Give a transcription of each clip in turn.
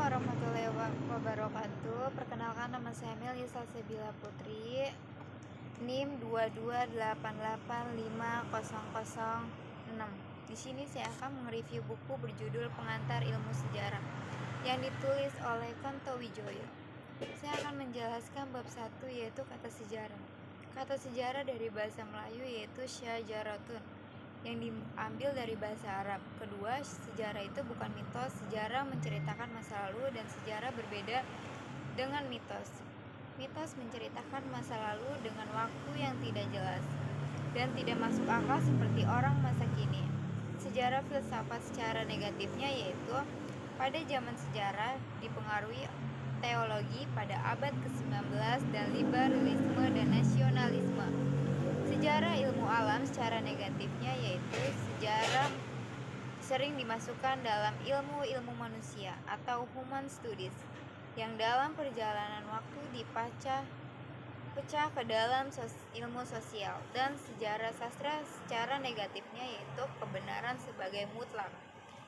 warahmatullahi wabarakatuh. Perkenalkan, nama saya Melia Salsabila Putri, NIM 228850006. Di sini saya akan mereview buku berjudul Pengantar Ilmu Sejarah yang ditulis oleh Kanto Wijoyo. Saya akan menjelaskan bab 1, yaitu kata sejarah. Kata sejarah dari bahasa Melayu yaitu syajaratun, yang diambil dari bahasa Arab. Kedua, sejarah itu bukan mitos. Sejarah menceritakan masa lalu dan sejarah berbeda dengan mitos. Mitos menceritakan masa lalu dengan waktu yang tidak jelas dan tidak masuk akal seperti orang masa kini. Sejarah filsafat secara negatifnya yaitu pada zaman sejarah dipengaruhi teologi pada abad ke-19 dan liberalisme dan nasionalisme. Sejarah ilmu alam secara negatifnya yaitu sejarah sering dimasukkan dalam ilmu-ilmu manusia atau human studies yang dalam perjalanan waktu pecah ke dalam ilmu sosial. Dan sejarah sastra secara negatifnya yaitu kebenaran sebagai mutlak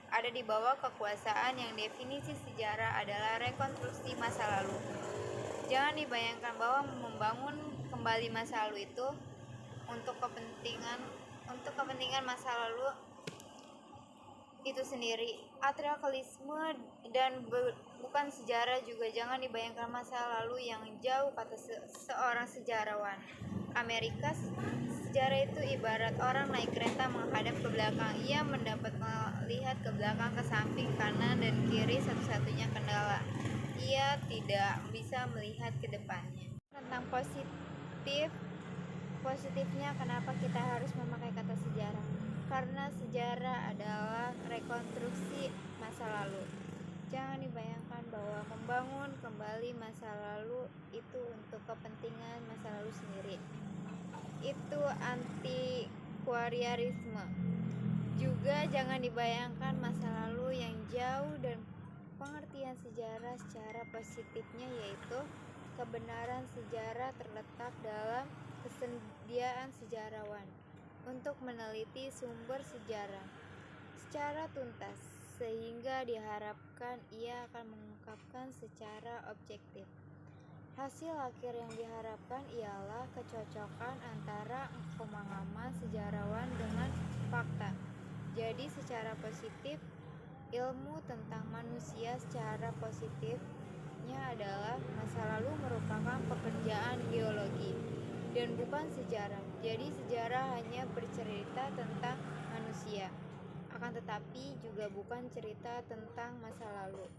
ada di bawah kekuasaan, yang definisi sejarah adalah rekonstruksi masa lalu. Jangan dibayangkan bahwa membangun kembali masa lalu itu untuk kepentingan masa lalu itu sendiri. Atrialisme dan bukan sejarah juga jangan dibayangkan masa lalu yang jauh, kata seorang sejarawan Amerika. Sejarah itu ibarat orang naik kereta menghadap ke belakang. Ia mendapat melihat ke belakang, ke samping, kanan, dan kiri. Satu-satunya kendala, ia tidak bisa melihat ke depannya. Tentang positifnya, kenapa kita harus memakai kata sejarah? Karena sejarah adalah rekonstruksi masa lalu. Jangan dibayangkan bahwa membangun kembali masa lalu itu untuk kepentingan masa lalu sendiri. Itu anti-kuariarisme. Juga jangan dibayangkan masa lalu yang jauh. Dan pengertian sejarah secara positifnya yaitu kebenaran sejarah terletak dalam kesediaan sejarawan untuk meneliti sumber sejarah secara tuntas, sehingga diharapkan ia akan mengungkapkan secara objektif. Hasil akhir yang diharapkan ialah kecocokan antara pemahaman sejarawan dengan fakta. Jadi secara positif, ilmu tentang manusia secara positifnya adalah masa lalu merupakan pekerjaan geologi dan bukan sejarah. Jadi sejarah hanya bercerita tentang manusia, akan tetapi juga bukan cerita tentang masa lalu.